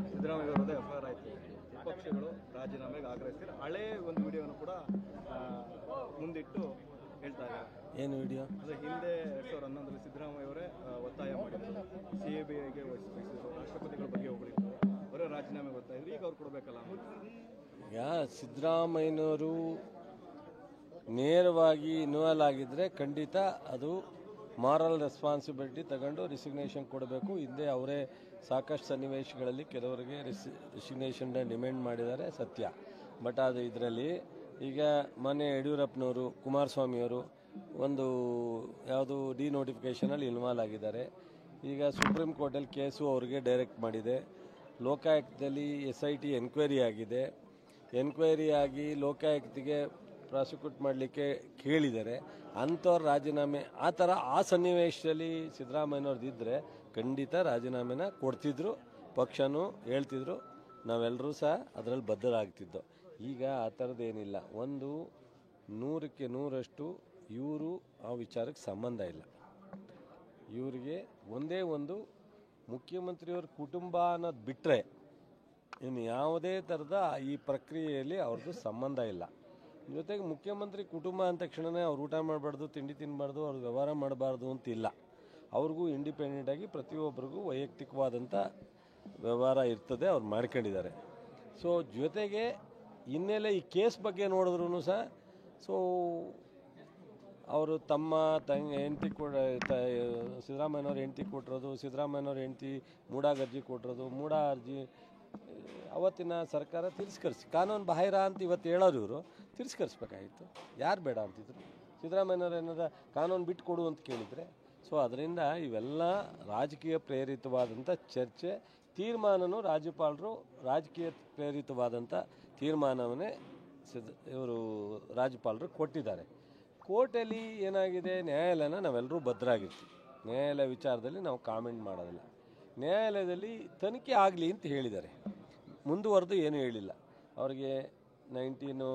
ಸಿದ್ದರಾಮಯ್ಯ ಅವರದ್ದು ಎಫ್ಐಆರ್ ಆಯಿತು, ವಿಪಕ್ಷಗಳು ರಾಜೀನಾಮೆಗೆ ಆಗ್ರಹಿಸ್ತಾರೆ. ಹಳೆ ಒಂದು ವಿಡಿಯೋವನ್ನು ಕೂಡ ಮುಂದಿಟ್ಟು ಹೇಳ್ತಾ ಇದ್ದಾರೆ. ಏನು ವಿಡಿಯೋ? ಅದು ಹಿಂದೆ 2011ರಲ್ಲಿ ಸಿದ್ದರಾಮಯ್ಯ ಅವರೇ ಒತ್ತಾಯ ಮಾಡಿದ್ರು, CBIಗೆ ವಹಿಸಿದ್ರು, ರಾಷ್ಟ್ರಪತಿಗಳ ಬಗ್ಗೆ ಹೊಗಳಿದ್ರು, ಅವರೇ ರಾಜೀನಾಮೆಗೆ ಒತ್ತಾಯ ಇದ್ರು. ಈಗ ಅವ್ರು ಕೊಡಬೇಕಲ್ಲ. ಈಗ ಸಿದ್ದರಾಮಯ್ಯನವರು ನೇರವಾಗಿ ಇನ್ವಾಲ್ವ್ ಆಗಿದ್ದರೆ ಖಂಡಿತ ಅದು ಮಾರಲ್ ರೆಸ್ಪಾನ್ಸಿಬಿಲಿಟಿ ತಗೊಂಡು ರಿಸಿಗ್ನೇಷನ್ ಕೊಡಬೇಕು. ಹಿಂದೆ ಅವರೇ ಸಾಕಷ್ಟು ಸನ್ನಿವೇಶಗಳಲ್ಲಿ ಕೆಲವರಿಗೆ ರಿಸಿಗ್ನೇಷನ್ ಡಿಮ್ಯಾಂಡ್ ಮಾಡಿದ್ದಾರೆ, ಸತ್ಯ. ಬಟ್ ಅದು ಇದರಲ್ಲಿ ಈಗ ಮೊನ್ನೆ ಯಡಿಯೂರಪ್ಪನವರು, ಕುಮಾರಸ್ವಾಮಿಯವರು ಒಂದು ಯಾವುದು ಡಿನೋಟಿಫಿಕೇಷನಲ್ಲಿ ಇನ್ವಾಲ್ವ್ ಆಗಿದ್ದಾರೆ. ಈಗ ಸುಪ್ರೀಂ ಕೋರ್ಟಲ್ಲಿ ಕೇಸು ಅವ್ರಿಗೆ ಡೈರೆಕ್ಟ್ ಮಾಡಿದೆ. ಲೋಕಾಯುಕ್ತದಲ್ಲಿ SIT ಎನ್ಕ್ವೈರಿ ಆಗಿದೆ. ಎನ್ಕ್ವೈರಿ ಆಗಿ ಲೋಕಾಯುಕ್ತಿಗೆ ಪ್ರಾಸಿಕ್ಯೂಟ್ ಮಾಡಲಿಕ್ಕೆ ಕೇಳಿದ್ದಾರೆ. ಅಂಥವ್ರ ರಾಜೀನಾಮೆ ಆ ಸನ್ನಿವೇಶದಲ್ಲಿ ಸಿದ್ದರಾಮಯ್ಯನವ್ರದ್ದಿದ್ದರೆ ಖಂಡಿತ ರಾಜೀನಾಮೆನ ಕೊಡ್ತಿದ್ರು, ಪಕ್ಷನೂ ಹೇಳ್ತಿದ್ರು, ನಾವೆಲ್ಲರೂ ಸಹ ಅದರಲ್ಲಿ ಬದ್ಧರಾಗ್ತಿದ್ದೋ. ಈಗ ಆ ಥರದ್ದೇನಿಲ್ಲ. 100ಕ್ಕೆ 100ರಷ್ಟು ಇವರು ಆ ವಿಚಾರಕ್ಕೆ ಸಂಬಂಧ ಇಲ್ಲ. ಇವರಿಗೆ ಒಂದೇ ಒಂದು ಮುಖ್ಯಮಂತ್ರಿಯವ್ರ ಕುಟುಂಬ ಅನ್ನೋದು ಬಿಟ್ಟರೆ ಇನ್ನು ಯಾವುದೇ ಥರದ ಈ ಪ್ರಕ್ರಿಯೆಯಲ್ಲಿ ಅವ್ರದ್ದು ಸಂಬಂಧ ಇಲ್ಲ. ಜೊತೆಗೆ ಮುಖ್ಯಮಂತ್ರಿ ಕುಟುಂಬ ಅಂದ ತಕ್ಷಣವೇ ಅವ್ರು ಊಟ ಮಾಡಬಾರ್ದು, ತಿಂಡಿ ತಿನ್ನಬಾರ್ದು, ಅವ್ರಿಗೆ ವ್ಯವಹಾರ ಮಾಡಬಾರ್ದು ಅಂತಿಲ್ಲ. ಅವ್ರಿಗೂ ಇಂಡಿಪೆಂಡೆಂಟಾಗಿ ಪ್ರತಿಯೊಬ್ಬರಿಗೂ ವೈಯಕ್ತಿಕವಾದಂಥ ವ್ಯವಹಾರ ಇರ್ತದೆ, ಅವ್ರು ಮಾಡ್ಕೊಂಡಿದ್ದಾರೆ. ಸೊ ಜೊತೆಗೆ ಹಿನ್ನೆಲೆ ಈ ಕೇಸ್ ಬಗ್ಗೆ ನೋಡಿದ್ರೂ ಸಹ ಅವರು ತಮ್ಮ ಹೆಂಡತಿ ಸಿದ್ದರಾಮಯ್ಯನವ್ರ ಹೆಂಡತಿ ಕೊಟ್ಟಿರೋದು, ಸಿದ್ದರಾಮಯ್ಯನವ್ರ ಹೆಂಡತಿ ಮೂಡಾಗರ್ಜಿ ಕೊಟ್ಟಿರೋದು, ಮೂಡಾ ಅರ್ಜಿ ಅವತ್ತಿನ ಸರ್ಕಾರ ತಿರಸ್ಕರಿಸಿ, ಕಾನೂನು ಬಾಹಿರ ಅಂತ ಇವತ್ತು ಹೇಳೋರು ಇವರು ತಿರಸ್ಕರಿಸ್ಬೇಕಾಗಿತ್ತು. ಯಾರು ಬೇಡ ಅಂತಿದ್ರು? ಸಿದ್ದರಾಮಯ್ಯನವ್ರು ಏನಾರ ಕಾನೂನು ಬಿಟ್ಟು ಕೊಡು ಅಂತ ಕೇಳಿದರೆ. ಸೊ ಅದರಿಂದ ಇವೆಲ್ಲ ರಾಜಕೀಯ ಪ್ರೇರಿತವಾದಂಥ ಚರ್ಚೆ, ತೀರ್ಮಾನನೂ ರಾಜ್ಯಪಾಲರು ರಾಜಕೀಯ ಪ್ರೇರಿತವಾದಂಥ ತೀರ್ಮಾನವನ್ನೇ ಇವರು ರಾಜ್ಯಪಾಲರು ಕೊಟ್ಟಿದ್ದಾರೆ. ಕೋರ್ಟಲ್ಲಿ ಏನಾಗಿದೆ, ನ್ಯಾಯಾಲಯನ ನಾವೆಲ್ಲರೂ ಭದ್ರಾಗಿರ್ತೀವಿ. ನ್ಯಾಯಾಲಯ ವಿಚಾರದಲ್ಲಿ ನಾವು ಕಾಮೆಂಟ್ ಮಾಡೋದಿಲ್ಲ. ನ್ಯಾಯಾಲಯದಲ್ಲಿ ತನಿಖೆ ಆಗಲಿ ಅಂತ ಹೇಳಿದ್ದಾರೆ, ಮುಂದುವರೆದು ಏನೂ ಹೇಳಿಲ್ಲ. ಅವ್ರಿಗೆ 19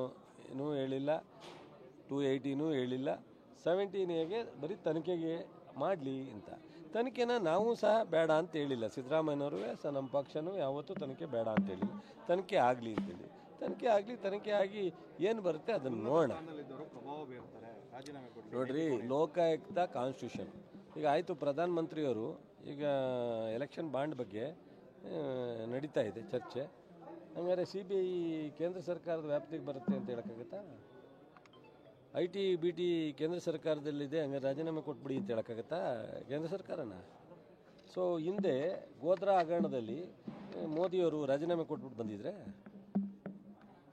ಹೇಳಿಲ್ಲ, 280 ಹೇಳಿಲ್ಲ, 17A ಬರೀ ತನಿಖೆಗೆ ಮಾಡಲಿ ಅಂತ. ತನಿಖೆನ ನಾವು ಸಹ ಬೇಡ ಅಂತ ಹೇಳಿಲ್ಲ. ಸಿದ್ದರಾಮಯ್ಯನವರು ಸಹ ನಮ್ಮ ಪಕ್ಷನೂ ಯಾವತ್ತೂ ತನಿಖೆ ಬೇಡ ಅಂತ ಹೇಳಿಲ್ಲ. ತನಿಖೆ ಆಗಲಿ ಅಂತೇಳಿ, ತನಿಖೆ ಆಗಿ ಏನು ಬರುತ್ತೆ ಅದನ್ನು ನೋಡೋಣ. ನೋಡ್ರಿ, ಲೋಕಾಯುಕ್ತ ಕಾನ್ಸ್ಟಿಟ್ಯೂಷನ್ ಈಗ ಆಯಿತು. ಪ್ರಧಾನಮಂತ್ರಿಯವರು ಈಗ ಎಲೆಕ್ಷನ್ ಬಾಂಡ್ ಬಗ್ಗೆ ನಡೀತಾ ಇದೆ ಚರ್ಚೆ. ಹಂಗಾರೆ CBI ಕೇಂದ್ರ ಸರ್ಕಾರದ ವ್ಯಾಪ್ತಿಗೆ ಬರುತ್ತೆ ಅಂತ ಹೇಳೋಕ್ಕಾಗತ್ತಾ? IT BT ಕೇಂದ್ರ ಸರ್ಕಾರದಲ್ಲಿದೆ, ಹಂಗಾರೆ ರಾಜೀನಾಮೆ ಕೊಟ್ಬಿಡಿ ಅಂತ ಹೇಳೋಕ್ಕಾಗತ್ತಾ ಕೇಂದ್ರ ಸರ್ಕಾರನ? ಸೊ ಹಿಂದೆ ಗೋಧ್ರಾ ಹಗರಣದಲ್ಲಿ ಮೋದಿಯವರು ರಾಜೀನಾಮೆ ಕೊಟ್ಬಿಟ್ಟು ಬಂದಿದ್ರೆ.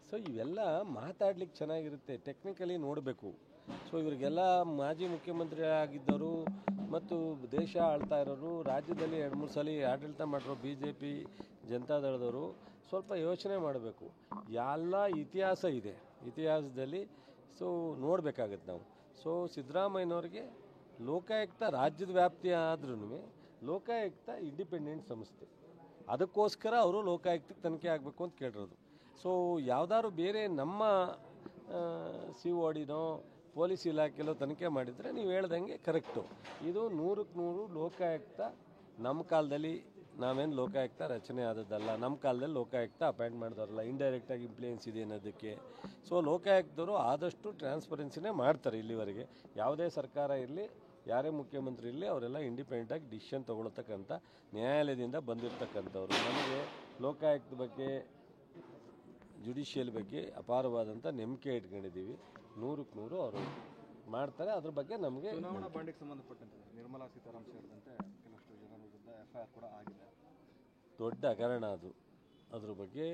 ಸೊ ಇವೆಲ್ಲ ಮಾತಾಡ್ಲಿಕ್ಕೆ ಚೆನ್ನಾಗಿರುತ್ತೆ, ಟೆಕ್ನಿಕಲಿ ನೋಡಬೇಕು. ಸೊ ಇವರಿಗೆಲ್ಲ ಮಾಜಿ ಮುಖ್ಯಮಂತ್ರಿ ಆಗಿದ್ದವರು ಮತ್ತು ದೇಶ ಆಳ್ತಾ ಇರೋರು, ರಾಜ್ಯದಲ್ಲಿ 2-3 ಸಲ ಆಡಳಿತ ಮಾಡಿರೋ BJP ಜನತಾದಳದವರು ಸ್ವಲ್ಪ ಯೋಚನೆ ಮಾಡಬೇಕು. ಎಲ್ಲ ಇತಿಹಾಸ ಇದೆ, ಇತಿಹಾಸದಲ್ಲಿ ನೋಡಬೇಕಾಗತ್ತೆ ನಾವು. ಸೊ ಸಿದ್ದರಾಮಯ್ಯನವ್ರಿಗೆ ಲೋಕಾಯುಕ್ತ ರಾಜ್ಯದ ವ್ಯಾಪ್ತಿ ಆದ್ರೂ ಲೋಕಾಯುಕ್ತ ಇಂಡಿಪೆಂಡೆಂಟ್ ಸಂಸ್ಥೆ, ಅದಕ್ಕೋಸ್ಕರ ಅವರು ಲೋಕಾಯುಕ್ತಕ್ಕೆ ತನಿಖೆ ಆಗಬೇಕು ಅಂತ ಕೇಳಿರೋದು. ಸೊ ಯಾವುದಾದ್ರು ಬೇರೆ ನಮ್ಮ CODನೋ ಪೊಲೀಸ್ ಇಲಾಖೆಯಲ್ಲೋ ತನಿಖೆ ಮಾಡಿದರೆ ನೀವು ಹೇಳ್ದಂಗೆ ಕರೆಕ್ಟು. ಇದು 100ಕ್ಕೆ 100 ಲೋಕಾಯುಕ್ತ ನಮ್ಮ ಕಾಲದಲ್ಲಿ ನಾವೇನು ಲೋಕಾಯುಕ್ತ ರಚನೆ ಆದದ್ದಲ್ಲ, ನಮ್ಮ ಕಾಲದಲ್ಲಿ ಲೋಕಾಯುಕ್ತ ಅಪಾಯಿಂಟ್ ಮಾಡಿದವರಲ್ಲ, ಇಂಡೈರೆಕ್ಟಾಗಿ ಇಂಪ್ಲೂಯೆನ್ಸ್ ಇದೆ ಅನ್ನೋದಕ್ಕೆ. ಸೊ ಲೋಕಾಯುಕ್ತರು ಆದಷ್ಟು ಟ್ರಾನ್ಸ್ಪರೆನ್ಸಿನೇ ಮಾಡ್ತಾರೆ. ಇಲ್ಲಿವರೆಗೆ ಯಾವುದೇ ಸರ್ಕಾರ ಇರಲಿ, ಯಾರೇ ಮುಖ್ಯಮಂತ್ರಿ ಇರಲಿ, ಅವರೆಲ್ಲ ಇಂಡಿಪೆಂಡೆಂಟಾಗಿ ಡಿಸಿಷನ್ ತೊಗೊಳ್ತಕ್ಕಂಥ ನ್ಯಾಯಾಲಯದಿಂದ ಬಂದಿರತಕ್ಕಂಥವ್ರು. ನಮಗೆ ಲೋಕಾಯುಕ್ತ ಬಗ್ಗೆ, ಜುಡಿಷಿಯಲ್ ಬಗ್ಗೆ ಅಪಾರವಾದಂಥ ನಂಬಿಕೆ ಇಟ್ಕೊಂಡಿದ್ದೀವಿ. 100ಕ್ಕೆ 100 ಅವರು ಮಾಡ್ತಾರೆ. ಅದ್ರ ಬಗ್ಗೆ ನಮಗೆ ಚುನಾವಣಾ ಬಾಂಡಿಗೆ ಸಂಬಂಧಪಟ್ಟಂತೆ ನಿರ್ಮಲಾ ಸೀತಾರಾಮನ್ ಸೇರಿದಂತೆ ಕೆಲವಷ್ಟು ಜನರ ವಿರುದ್ಧ FIR ಕೂಡ ಆಗಿದೆ. ದೊಡ್ಡ ಹಗರಣ ಅದು. ಅದ್ರ ಬಗ್ಗೆ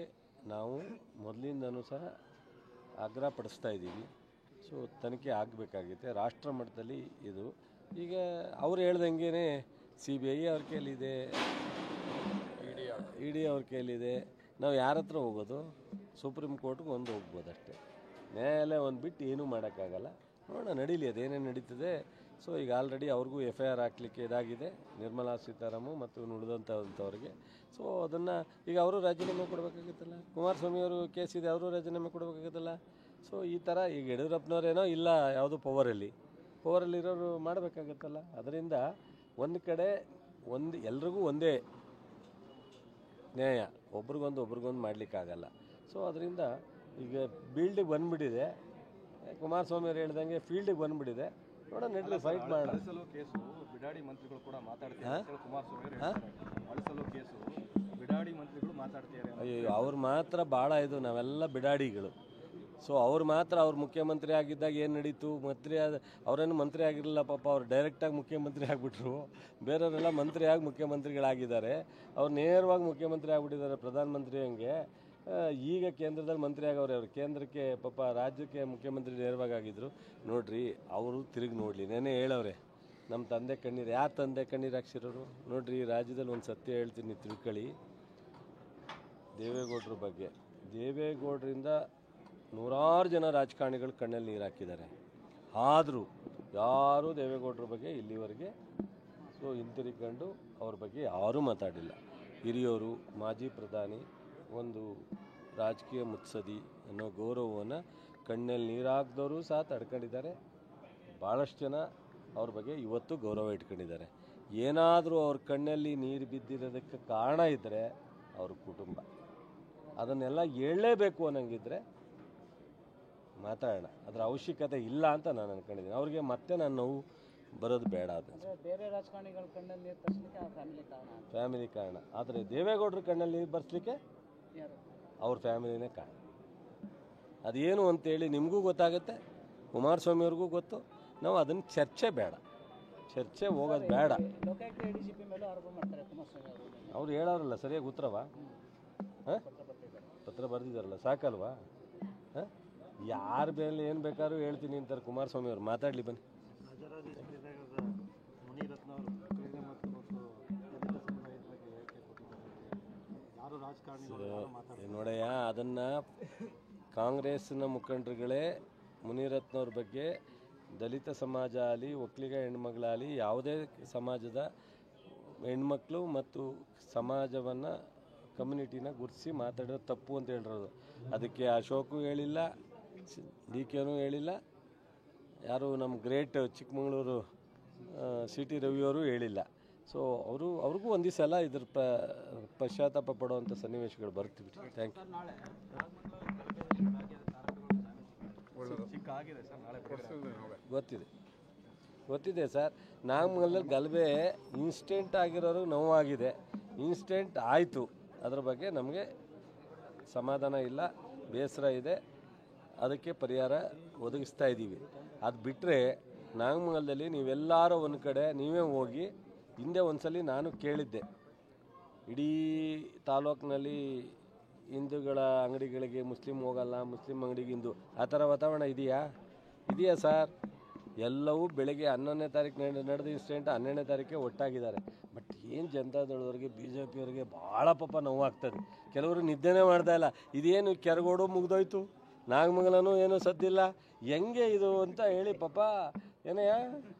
ನಾವು ಮೊದಲಿಂದನೂ ಸಹ ಆಗ್ರಹ ಪಡಿಸ್ತಾ ಇದ್ದೀವಿ. ಸೊ ತನಿಖೆ ಆಗಬೇಕಾಗಿದೆ ರಾಷ್ಟ್ರ ಮಟ್ಟದಲ್ಲಿ. ಇದು ಈಗ ಅವ್ರು ಹೇಳ್ದಂಗೆ CBI ಅವ್ರ ಕೈಲಿದೆ, ED ಅವ್ರ ಕೈಲಿದೆ. ನಾವು ಯಾರ ಹತ್ರ ಹೋಗೋದು? ಸುಪ್ರೀಂ ಕೋರ್ಟ್ಗೆ ಒಂದು ಹೋಗ್ಬೋದು ಅಷ್ಟೇ. ನ್ಯಾಯಾಲಯ ಒಂದು ಬಿಟ್ಟು ಏನೂ ಮಾಡೋಕ್ಕಾಗಲ್ಲ. ನೋಡೋಣ, ನಡೀಲಿ, ಅದೇನೇನು ನಡೀತದೆ. ಸೊ ಈಗ ಆಲ್ರೆಡಿ ಅವ್ರಿಗೂ FIR ಹಾಕಲಿಕ್ಕೆ ಇದಾಗಿದೆ, ನಿರ್ಮಲಾ ಸೀತಾರಾಮನ್ ಮತ್ತು ಉಳಿದಂಥವ್ರಿಗೆ. ಸೊ ಅದನ್ನು ಈಗ ಅವರು ರಾಜೀನಾಮೆ ಕೊಡಬೇಕಾಗುತ್ತಲ್ಲ. ಕುಮಾರಸ್ವಾಮಿಯವರು ಕೇಸ್ ಇದೆ, ಅವರು ರಾಜೀನಾಮೆ ಕೊಡಬೇಕಾಗುತ್ತಲ್ಲ. ಸೊ ಈ ಥರ ಈಗ ಯಡಿಯೂರಪ್ಪನವರೇನೋ ಇಲ್ಲ ಯಾವುದು ಪವರಲ್ಲಿರೋರು ಮಾಡಬೇಕಾಗತ್ತಲ್ಲ. ಅದರಿಂದ ಒಂದು ಕಡೆ ಎಲ್ರಿಗೂ ಒಂದೇ ನ್ಯಾಯ, ಒಬ್ರಿಗೊಂದು ಮಾಡಲಿಕ್ಕಾಗಲ್ಲ. ಸೊ ಅದರಿಂದ ಈಗ ಫೀಲ್ಡಿಗೆ ಬಂದುಬಿಟ್ಟಿದೆ, ಕುಮಾರಸ್ವಾಮಿ ಅವರು ಹೇಳ್ದಂಗೆ ಫೀಲ್ಡಿಗೆ ಬಂದುಬಿಟ್ಟಿದೆ. ನೋಡೋಣ, ನೆಟ್ಲಿ ಫೈಟ್ ಮಾಡೋಣ. ಅಳಿಸಲು ಕೇಸು ಬಿಡಾಡಿ ಮಂತ್ರಿಗಳು ಕೂಡ ಮಾತಾಡ್ತಾರೆ ಕುಮಾರಸ್ವಾಮಿ ಅವರು ಹೇಳ್ತಾರೆ. ಅಳಿಸಲು ಕೇಸು ಬಿಡಾಡಿ ಮಂತ್ರಿಗಳು ಮಾತಾಡ್ತಾರೆ. ಅಯ್ಯೋ, ಅವ್ರು ಮಾತ್ರ ಭಾಳ ಇದು, ನಾವೆಲ್ಲ ಬಿಡಾಡಿಗಳು. ಸೊ ಅವ್ರು ಮಾತ್ರ ಅವ್ರು ಮುಖ್ಯಮಂತ್ರಿ ಆಗಿದ್ದಾಗ ಏನು ನಡೀತು, ಅವರೇನು ಮಂತ್ರಿ ಆಗಿರಲಿಲ್ಲ ಪಾಪ, ಅವ್ರು ಡೈರೆಕ್ಟಾಗಿ ಮುಖ್ಯಮಂತ್ರಿ ಆಗಿಬಿಟ್ರು. ಬೇರೆಯವರೆಲ್ಲ ಮಂತ್ರಿಯಾಗಿ ಮುಖ್ಯಮಂತ್ರಿಗಳಾಗಿದ್ದಾರೆ, ಅವ್ರು ನೇರವಾಗಿ ಮುಖ್ಯಮಂತ್ರಿ ಆಗಿಬಿಟ್ಟಿದ್ದಾರೆ ಪ್ರಧಾನಮಂತ್ರಿ ಹಂಗೆ. ಈಗ ಕೇಂದ್ರದಲ್ಲಿ ಮಂತ್ರಿ ಆಗವ್ರೆ, ಅವರು ಕೇಂದ್ರಕ್ಕೆ ಪಾಪ ರಾಜ್ಯಕ್ಕೆ ಮುಖ್ಯಮಂತ್ರಿ ನೇರವಾಗಿ ಆಗಿದ್ದರು. ನೋಡ್ರಿ, ಅವರು ತಿರುಗಿ ನೋಡಲಿ, ನೆನೆ ಹೇಳವ್ರೆ ನಮ್ಮ ತಂದೆ ಕಣ್ಣೀರು. ಯಾರು ತಂದೆ ಕಣ್ಣೀರು ಹಾಕ್ಸಿರೋರು ನೋಡ್ರಿ. ರಾಜ್ಯದಲ್ಲಿ ಒಂದು ಸತ್ಯ ಹೇಳ್ತೀನಿ, ತಿಳ್ಕೊಳ್ಳಿ. ದೇವೇಗೌಡರ ಬಗ್ಗೆ, ದೇವೇಗೌಡರಿಂದ ನೂರಾರು ಜನ ರಾಜಕಾರಣಿಗಳು ಕಣ್ಣಲ್ಲಿ ನೀರು ಹಾಕಿದ್ದಾರೆ. ಆದರೂ ಯಾರೂ ದೇವೇಗೌಡರ ಬಗ್ಗೆ ಇಲ್ಲಿವರೆಗೆ ಹಿಂತಿರುಗಿಕೊಂಡು ಅವ್ರ ಬಗ್ಗೆ ಯಾರೂ ಮಾತಾಡಿಲ್ಲ. ಹಿರಿಯೋರು, ಮಾಜಿ ಪ್ರಧಾನಿ, ಒಂದು ರಾಜಕೀಯ ಮುತ್ಸದಿ ಅನ್ನೋ ಗೌರವವನ್ನು ಕಣ್ಣಲ್ಲಿ ನೀರು ಹಾಕಿದವರು ಸಹ ತಡ್ಕೊಂಡಿದ್ದಾರೆ. ಭಾಳಷ್ಟು ಜನ ಅವ್ರ ಬಗ್ಗೆ ಇವತ್ತು ಗೌರವ ಇಟ್ಕೊಂಡಿದ್ದಾರೆ. ಏನಾದರೂ ಅವ್ರ ಕಣ್ಣಲ್ಲಿ ನೀರು ಬಿದ್ದಿರೋದಕ್ಕೆ ಕಾರಣ ಇದ್ದರೆ ಅವ್ರ ಕುಟುಂಬ, ಅದನ್ನೆಲ್ಲ ಹೇಳಲೇಬೇಕು ಅನ್ನಂಗಿದ್ರೆ ಮಾತಾಡೋಣ. ಅದರ ಅವಶ್ಯಕತೆ ಇಲ್ಲ ಅಂತ ನಾನು ಅಂದ್ಕೊಂಡಿದ್ದೀನಿ. ಅವ್ರಿಗೆ ಮತ್ತೆ ನಾನು ನೋವು ಬರೋದು ಬೇಡ. ಅದು ಬೇರೆ ರಾಜಕಾರಣಿಗಳ ಕಣ್ಣಲ್ಲಿ ನೀರು ತರಿಸಲಿಕ್ಕೆ ಫ್ಯಾಮಿಲಿ ಕಾರಣ. ಆದರೆ ದೇವೇಗೌಡರ ಕಣ್ಣಲ್ಲಿ ನೀರು ಬರ್ಸ್ಲಿಕ್ಕೆ ಅವ್ರ ಫ್ಯಾಮಿಲಿನೇ ಕಾರಣ. ಅದೇನು ಅಂತೇಳಿ ನಿಮಗೂ ಗೊತ್ತಾಗುತ್ತೆ, ಕುಮಾರಸ್ವಾಮಿ ಅವ್ರಿಗೂ ಗೊತ್ತು. ನಾವು ಅದನ್ನು ಚರ್ಚೆ ಬೇಡ, ಚರ್ಚೆ ಹೋಗೋದು ಬೇಡ. ಅವ್ರು ಹೇಳೋರಲ್ಲ ಸರಿಯಾಗಿ ಉತ್ತರವಾ? ಹಾಂ, ಪತ್ರ ಬರೆದಿದ್ದಾರಲ್ಲ, ಸಾಕಲ್ವಾ? ಹಾಂ, ಯಾರ ಮೇಲೆ ಏನು ಬೇಕಾದ್ರೂ ಹೇಳ್ತೀನಿ ಅಂತಾರೆ ಕುಮಾರಸ್ವಾಮಿ ಅವ್ರು. ಮಾತಾಡಲಿ ಬನ್ನಿ. ನೋಡಯ್ಯ, ಅದನ್ನು ಕಾಂಗ್ರೆಸ್ನ ಮುಖಂಡರುಗಳೇ ಮುನಿರತ್ನವ್ರ ಬಗ್ಗೆ ದಲಿತ ಸಮಾಜ ಆಗಲಿ, ಒಕ್ಕಲಿಗ ಹೆಣ್ಮಗಳಾಗಲಿ, ಯಾವುದೇ ಸಮಾಜದ ಹೆಣ್ಮಕ್ಳು ಮತ್ತು ಸಮಾಜವನ್ನು, ಕಮ್ಯುನಿಟಿನ ಗುರುತಿಸಿ ಮಾತಾಡೋದು ತಪ್ಪು ಅಂತ ಹೇಳಿರೋದು. ಅದಕ್ಕೆ ಅಶೋಕು ಹೇಳಿಲ್ಲ, ಡಿ ಕೆನೂ ಹೇಳಿಲ್ಲ, ಯಾರು ನಮ್ಮ ಗ್ರೇಟ್ ಚಿಕ್ಕಮಗಳೂರು CT ರವಿಯವರು ಹೇಳಿಲ್ಲ. ಸೊ ಅವ್ರಿಗೂ ಒಂದು ದಿವಸ ಎಲ್ಲ ಇದ್ರ ಪಶ್ಚಾತ್ತಾಪ ಪಡುವಂಥ ಸನ್ನಿವೇಶಗಳು ಬರ್ತೀವಿ. Thank you. ಗೊತ್ತಿದೆ ಸರ್. ನಾಗಮಂಗಲದಲ್ಲಿ ಗಲಭೆ ಇನ್ಸ್ಟೆಂಟ್ ಆಗಿರೋರು ನೋವಾಗಿದೆ, ಇನ್ಸ್ಟೆಂಟ್ ಆಯಿತು. ಅದ್ರ ಬಗ್ಗೆ ನಮಗೆ ಸಮಾಧಾನ ಇಲ್ಲ, ಬೇಸರ ಇದೆ. ಅದಕ್ಕೆ ಪರಿಹಾರ ಒದಗಿಸ್ತಾ ಇದ್ದೀವಿ. ಅದು ಬಿಟ್ಟರೆ ನಾಗಮಂಗಲದಲ್ಲಿ ನೀವೆಲ್ಲರೂ ಒಂದು ಕಡೆ ನೀವೇ ಹೋಗಿ, ಹಿಂದೆ ಒಂದ್ಸಲಿ ನಾನು ಕೇಳಿದ್ದೆ, ಇಡೀ ತಾಲೂಕಿನಲ್ಲಿ ಹಿಂದೂಗಳ ಅಂಗಡಿಗಳಿಗೆ ಮುಸ್ಲಿಂ ಹೋಗಲ್ಲ, ಮುಸ್ಲಿಂ ಅಂಗಡಿಗೆ ಹಿಂದೂ, ಆ ಥರ ವಾತಾವರಣ ಇದೆಯಾ ಸರ್? ಎಲ್ಲವೂ ಬೆಳಗ್ಗೆ 11ನೇ ತಾರೀಕು ನಡೆದ ಇನ್ಸಿಡೆಂಟ್ 12ನೇ ತಾರೀಕೆ ಒಟ್ಟಾಗಿದ್ದಾರೆ. ಬಟ್ ಏನು ಜನತಾದಳದವ್ರಿಗೆ, BJPಯವರಿಗೆ ಭಾಳ ಪಾಪ ನೋವಾಗ್ತದೆ. ಕೆಲವರು ನಿದ್ದೆನೇ ಮಾಡ್ತಾಯಿಲ್ಲ. ಇದೇನು ಕೆರಗೋಡು ಮುಗ್ದೋಯ್ತು, ನಾಗಮಂಗಲನೂ ಏನೂ ಸದ್ದಿಲ್ಲ, ಹೆಂಗೆ ಇದು ಅಂತ ಹೇಳಿ ಪಾಪ ಏನಯ್ಯ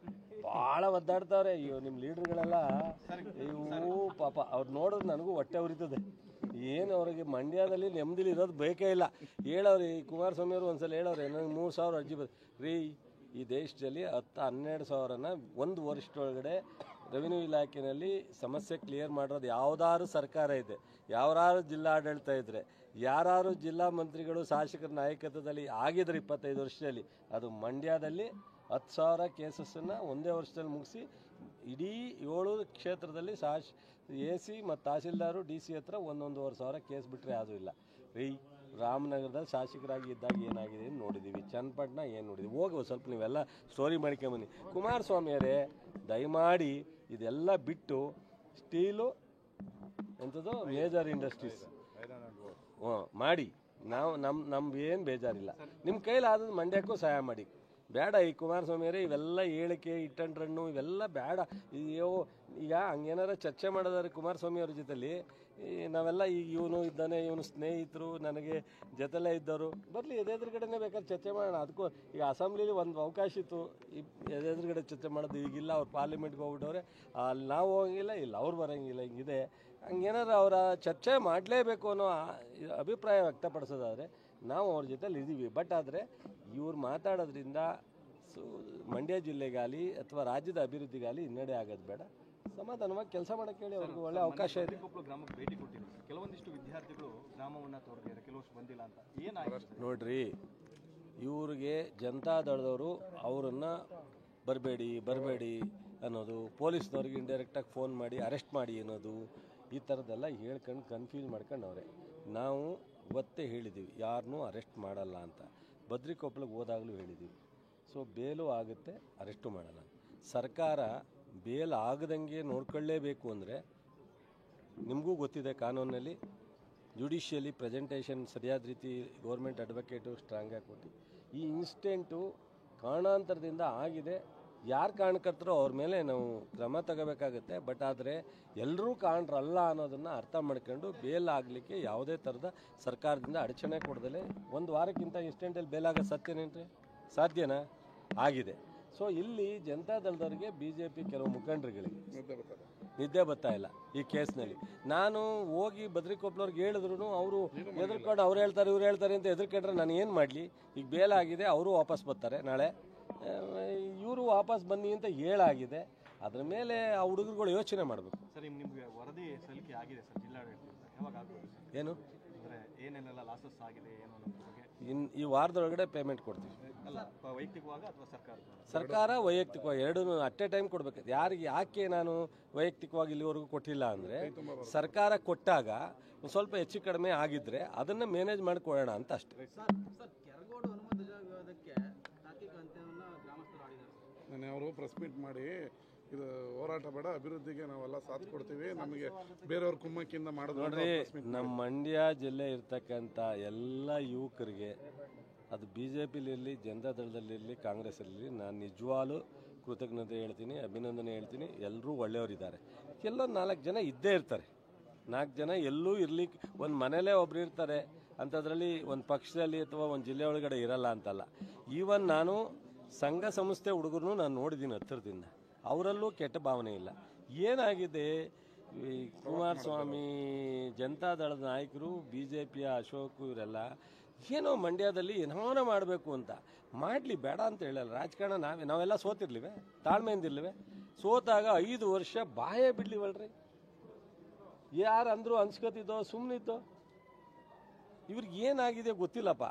ಭಾಳ ಒದ್ದಾಡ್ತಾವ್ರೆ. ಅಯ್ಯೋ, ನಿಮ್ಮ ಲೀಡ್ರ್ಗಳೆಲ್ಲ ಇವು ಪಾಪ ಅವ್ರು ನೋಡಿದ್ರೆ ನನಗೂ ಹೊಟ್ಟೆ ಉರಿತದೆ. ಏನು ಅವ್ರಿಗೆ ಮಂಡ್ಯದಲ್ಲಿ ನೆಮ್ಮದಿಲಿ ಇರೋದು ಬೇಕೇ ಇಲ್ಲ. ಹೇಳವ್ರಿ ಕುಮಾರಸ್ವಾಮಿ ಅವರು ಒಂದ್ಸಲ ಹೇಳವ್ರೆ, ನನಗೆ 3,000 ಅರ್ಜಿ ರೀ, ಈ ದೇಶದಲ್ಲಿ 10-12 ಸಾವಿರನ ಒಂದು ವರ್ಷದೊಳಗಡೆ ರೆವಿನ್ಯೂ ಇಲಾಖೆಯಲ್ಲಿ ಸಮಸ್ಯೆ ಕ್ಲಿಯರ್ ಮಾಡೋದು ಯಾವ್ದಾದ್ರು ಸರ್ಕಾರ ಇದೆ, ಯಾವ್ದಾದ್ರು ಜಿಲ್ಲಾಡಳಿತ ಇದ್ದರೆ, ಯಾರು ಜಿಲ್ಲಾ ಮಂತ್ರಿಗಳು ಶಾಸಕರ ನಾಯಕತ್ವದಲ್ಲಿ ಆಗಿದ್ರೆ 25 ವರ್ಷದಲ್ಲಿ, ಅದು ಮಂಡ್ಯದಲ್ಲಿ 10,000 ಕೇಸಸ್ಸನ್ನು ಒಂದೇ ವರ್ಷದಲ್ಲಿ ಮುಗಿಸಿ ಇಡೀ 7 ಕ್ಷೇತ್ರದಲ್ಲಿ AC ಮತ್ತು ತಹಸೀಲ್ದಾರು DC ಹತ್ರ 1-1.5 ಕೇಸ್ ಬಿಟ್ಟರೆ ಯಾವುದೂ ಇಲ್ಲ ರೀ. ರಾಮನಗರದಲ್ಲಿ ಶಾಸಕರಾಗಿ ಇದ್ದಾಗ ಏನಾಗಿದೆ ಅಂತ ನೋಡಿದ್ದೀವಿ, ಚನ್ನಪಟ್ಟಣ ಏನು ನೋಡಿದ್ದೀವಿ. ಹೋಗಿ ಸ್ವಲ್ಪ ನೀವೆಲ್ಲ ಸ್ಟೋರಿ ಮಾಡ್ಕೊಂಬನ್ನಿ. ಕುಮಾರಸ್ವಾಮಿಯವರೇ ದಯಮಾಡಿ ಇದೆಲ್ಲ ಬಿಟ್ಟು ಸ್ಟೀಲು ಎಂಥದ್ದು ಮೇಜರ್ ಇಂಡಸ್ಟ್ರೀಸ್ ಮಾಡಿ, ನಾವು ನಮ್ಗೇನು ಬೇಜಾರಿಲ್ಲ. ನಿಮ್ಮ ಕೈಲಾದದ್ದು ಮಂಡ್ಯಕ್ಕೂ ಸಹಾಯ ಮಾಡಿ. ಬೇಡ ಈ ಕುಮಾರಸ್ವಾಮಿಯವರೇ ಇವೆಲ್ಲ ಹೇಳಿಕೆ, ಹಿಟ್ ಆ್ಯಂಡ್ ರನ್ನು ಇವೆಲ್ಲ ಬೇಡ. ಈಗ ಹಂಗೇನಾರ ಚರ್ಚೆ ಮಾಡೋದಾದ್ರೆ ಕುಮಾರಸ್ವಾಮಿ ಅವ್ರ ಜೊತೆಲಿ ನಾವೆಲ್ಲ ಈಗ ಇವನು ಇದ್ದಾನೆ, ಇವನು ಸ್ನೇಹಿತರು, ನನಗೆ ಜೊತೆಲೇ ಇದ್ದವರು, ಬರಲಿ ಎದುರುಗಡೆನೇ ಬೇಕಾದ್ರೆ ಚರ್ಚೆ ಮಾಡೋಣ. ಅದಕ್ಕೂ ಈಗ ಅಸೆಂಬ್ಲಿಲಿ ಒಂದು ಅವಕಾಶ ಇತ್ತು ಎದುರುಗಡೆ ಚರ್ಚೆ ಮಾಡೋದು, ಈಗಿಲ್ಲ. ಅವ್ರು ಪಾರ್ಲಿಮೆಂಟ್ಗೆ ಹೋಗ್ಬಿಟ್ಟವ್ರೆ, ಅಲ್ಲಿ ನಾವು ಹೋಗಿಲ್ಲ, ಇಲ್ಲ ಅವ್ರು ಬರೋಂಗಿಲ್ಲ, ಹಿಂಗಿದೆ. ಹಂಗೇನಾರು ಅವರ ಚರ್ಚೆ ಮಾಡಲೇಬೇಕು ಅನ್ನೋ ಅಭಿಪ್ರಾಯ ವ್ಯಕ್ತಪಡಿಸೋದಾದರೆ ನಾವು ಅವ್ರ ಜೊತೆಲಿ ಇದ್ದೀವಿ. ಬಟ್ ಆದರೆ ಇವ್ರು ಮಾತಾಡೋದ್ರಿಂದ ಮಂಡ್ಯ ಜಿಲ್ಲೆಗಾಗಲಿ ಅಥವಾ ರಾಜ್ಯದ ಅಭಿವೃದ್ಧಿಗಾಗಲಿ ಹಿನ್ನಡೆ ಆಗೋದು ಬೇಡ. ಸಮಾಧಾನವಾಗಿ ಕೆಲಸ ಮಾಡಕ್ಕೆ ಹೇಳಿ, ಅವ್ರಿಗೆ ಒಳ್ಳೆ ಅವಕಾಶ ಇದೆ. ಕೊಪ್ಪಳ ಗ್ರಾಮಕ್ಕೆ ಭೇಟಿ ಕೊಟ್ಟಿದ್ರು. ಕೆಲವೊಂದಿಷ್ಟು ವಿದ್ಯಾರ್ಥಿಗಳು ಗ್ರಾಮವನ್ನು ತೋರಿಸಿದ್ದಾರೆ, ಕೆಲವಷ್ಟು ಬಂದಿಲ್ಲ ಅಂತ. ಏನಾಗಿದೆ ನೋಡ್ರಿ, ಇವ್ರಿಗೆ ಜನತಾದಳದವರು ಅವರನ್ನು ಬರಬೇಡಿ ಅನ್ನೋದು, ಪೊಲೀಸ್ನವ್ರಿಗೆ ಇಂಡೈರೆಕ್ಟಾಗಿ ಫೋನ್ ಮಾಡಿ ಅರೆಸ್ಟ್ ಮಾಡಿ ಅನ್ನೋದು, ಈ ಥರದ್ದೆಲ್ಲ ಹೇಳ್ಕೊಂಡು ಕನ್ಫ್ಯೂಸ್ ಮಾಡ್ಕೊಂಡವ್ರೆ. ನಾವು ಇವತ್ತೇ ಹೇಳಿದ್ದೀವಿ ಯಾರನ್ನೂ ಅರೆಸ್ಟ್ ಮಾಡಲ್ಲ ಅಂತ. ಬದ್ರಿಕೊಪ್ಪಳಿಗೆ ಹೋದಾಗಲೂ ಹೇಳಿದ್ದೀವಿ. ಸೊ ಬೇಲು ಆಗುತ್ತೆ, ಅರೆಸ್ಟು ಮಾಡಲ್ಲ. ಸರ್ಕಾರ ಬೇಲ್ ಆಗದಂಗೆ ನೋಡ್ಕೊಳ್ಳೇಬೇಕು ಅಂದರೆ, ನಿಮಗೂ ಗೊತ್ತಿದೆ ಕಾನೂನಲ್ಲಿ ಜುಡಿಷಿಯಲಿ ಪ್ರೆಸೆಂಟೇಷನ್ ಸರಿಯಾದ ರೀತಿ ಗೌರ್ಮೆಂಟ್ ಅಡ್ವೊಕೇಟು ಸ್ಟ್ರಾಂಗಾಗಿ ಕೊಟ್ಟು, ಈ ಇನ್ಸಿಡೆಂಟು ಕಾರಣಾಂತರದಿಂದ ಆಗಿದೆ, ಯಾರು ಕಾರಣಕರ್ತರೋ ಅವ್ರ ಮೇಲೆ ನಾವು ಕ್ರಮ ತಗೋಬೇಕಾಗುತ್ತೆ. ಬಟ್ ಆದರೆ ಎಲ್ಲರೂ ಕಾರಣರಲ್ಲ ಅನ್ನೋದನ್ನು ಅರ್ಥ ಮಾಡ್ಕೊಂಡು ಬೇಲ್ ಆಗಲಿಕ್ಕೆ ಯಾವುದೇ ಥರದ ಸರ್ಕಾರದಿಂದ ಅಡಚಣೆ ಕೊಡದಲೇ ಒಂದು ವಾರಕ್ಕಿಂತ ಇನ್ಸ್ಟೆಂಟಲ್ಲಿ ಬೇಲ್ ಆಗೋದು ಸತ್ಯನೇನ್ರಿ? ಸಾಧ್ಯನಾ? ಆಗಿದೆ. ಸೊ ಇಲ್ಲಿ ಜನತಾದಳದವ್ರಿಗೆ BJP ಕೆಲವು ಮುಖಂಡರುಗಳಿಗೆ ನಿದ್ದೆ ಬರ್ತಾ ಇಲ್ಲ ಈ ಕೇಸ್ನಲ್ಲಿ. ನಾನು ಹೋಗಿ ಬದ್ರಿಕೊಪ್ಪಲವ್ರಿಗೆ ಹೇಳಿದ್ರು ಅವರು ಎದುರ್ಕೊಂಡು ಅವ್ರು ಹೇಳ್ತಾರೆ ಇವ್ರು ಹೇಳ್ತಾರೆ ಅಂತ ಎದುರ್ಕೊಂಡ್ರೆ ನಾನು ಏನು ಮಾಡಲಿ? ಈಗ ಬೇಲಾಗಿದೆ, ಅವರು ವಾಪಸ್ ಬರ್ತಾರೆ ನಾಳೆ, ಇವರು ವಾಪಸ್ ಬನ್ನಿ ಅಂತ ಹೇಳಾಗಿದೆ. ಅದ್ರ ಮೇಲೆ ಆ ಹುಡುಗರುಗಳು ಯೋಚನೆ ಮಾಡಬೇಕು. ಸರ್, ನಿಮಗೆ ವರದಿ ಸಲ್ಲಿಕೆ ಆಗಿದೆ ಸರ್ ಜಿಲ್ಲಾಡಳಿತದಿಂದ, ಯಾವಾಗ ಆಗ್ಬೋದು ಸರ್? ಏನು ಅಂದರೆ ಏನೇನೆಲ್ಲ ಲಾಸಸ್ ಆಗಿದೆ ಏನು ಅನ್ನೋದ್ರ ಬಗ್ಗೆ ಈ ವಾರದೊಳಗಡೆ ಪೇಮೆಂಟ್ ಕೊಡ್ತೀವಿ. ಅಲ್ಲ, ವೈಯಕ್ತಿಕವಾಗ ಅಥವಾ ಸರ್ಕಾರ ವೈಯಕ್ತಿಕವಾಗಿ ಎರಡೂ ಅಟ್ ಎ ಟೈಮ್ ಕೊಡಬೇಕು. ಯಾಕೆ ನಾನು ವೈಯಕ್ತಿಕವಾಗಿ ಇಲ್ಲಿವರೆಗೂ ಕೊಟ್ಟಿಲ್ಲ ಅಂದರೆ, ಸರ್ಕಾರ ಕೊಟ್ಟಾಗ ಒಂದು ಸ್ವಲ್ಪ ಹೆಚ್ಚು ಕಡಿಮೆ ಆಗಿದ್ದರೆ ಅದನ್ನು ಮ್ಯಾನೇಜ್ ಮಾಡಿ ಕೊಡೋಣ ಅಂತ ಅಷ್ಟೇ. ನಾನು ಅವರು ಪ್ರೆಸ್ ಮೀಟ್ ಮಾಡಿ ಇದು ಹೋರಾಟ ಬೇಡ, ಅಭಿವೃದ್ಧಿಗೆ ನಾವೆಲ್ಲ ಸಾಥ್ ಕೊಡ್ತೀವಿ, ನಮಗೆ ಬೇರೆಯವ್ರ ಕುಮ್ಮಕ್ಕಿಂದ ಮಾಡೋದು. ನೋಡ್ರಿ, ನಮ್ಮ ಮಂಡ್ಯ ಜಿಲ್ಲೆ ಇರ್ತಕ್ಕಂಥ ಎಲ್ಲ ಯುವಕರಿಗೆ, ಅದು BJPಲಿರಲಿ, ಜನತಾದಳದಲ್ಲಿರಲಿ, ಕಾಂಗ್ರೆಸ್ಸಲ್ಲಿರಲಿ, ನಾನು ನಿಜವಾಗ್ಲೂ ಕೃತಜ್ಞತೆ ಹೇಳ್ತೀನಿ, ಅಭಿನಂದನೆ ಹೇಳ್ತೀನಿ. ಎಲ್ಲರೂ ಒಳ್ಳೆಯವರಿದ್ದಾರೆ. ಎಲ್ಲೋ 4 ಜನ ಇದ್ದೇ ಇರ್ತಾರೆ. 4 ಜನ ಎಲ್ಲೂ ಇರ್ಲಿಕ್ಕೆ, ಒಂದು ಮನೇಲೇ ಒಬ್ರು ಇರ್ತಾರೆ ಅಂಥದ್ರಲ್ಲಿ ಒಂದು ಪಕ್ಷದಲ್ಲಿ ಅಥವಾ ಒಂದು ಜಿಲ್ಲೆ ಒಳಗಡೆ ಇರಲ್ಲ ಅಂತಲ್ಲ. ಈವನ್ ನಾನು ಸಂಘ ಸಂಸ್ಥೆ ಹುಡುಗರು ನಾನು ನೋಡಿದ್ದೀನಿ ಹತ್ತಿರದಿಂದ, ಅವರಲ್ಲೂ ಕೆಟ್ಟ ಭಾವನೆ ಇಲ್ಲ. ಏನಾಗಿದೆ, ಈ ಕುಮಾರಸ್ವಾಮಿ, ಜನತಾದಳದ ನಾಯಕರು, BJPಯ ಅಶೋಕ್, ಇವರೆಲ್ಲ ಏನೋ ಮಂಡ್ಯದಲ್ಲಿ ಏನೋ ಮಾಡಬೇಕು ಅಂತ ಮಾಡಲಿ, ಬೇಡ ಅಂತ ಹೇಳಲ್ಲ. ರಾಜಕಾರಣ ನಾವೆಲ್ಲ ಸೋತಿರ್ಲಿವೆ, ತಾಳ್ಮೆಯಿಂದಿರ್ಲಿವೆ. ಸೋತಾಗ 5 ವರ್ಷ ಬಾಯೇ ಬಿಡ್ಲಿವಲ್ರಿ. ಯಾರು ಅಂದರು ಅನ್ಸ್ಕೊತಿದ್ದೋ ಸುಮ್ಮನಿದ್ದೋ? ಇವ್ರಿಗೆ ಏನಾಗಿದೆ ಗೊತ್ತಿಲ್ಲಪ್ಪ.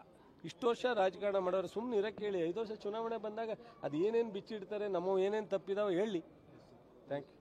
ಇಷ್ಟು ವರ್ಷ ರಾಜಕಾರಣ ಮಾಡೋರು ಸುಮ್ಮನೆ ಇರಕ್ಕೆ ಹೇಳಿ. 5 ವರ್ಷ ಚುನಾವಣೆ ಬಂದಾಗ ಅದು ಏನೇನು ಬಿಚ್ಚಿಡ್ತಾರೆ, ನಮ್ಮ ಏನೇನು ತಪ್ಪಿದಾವೆ ಹೇಳಿ. Thank you.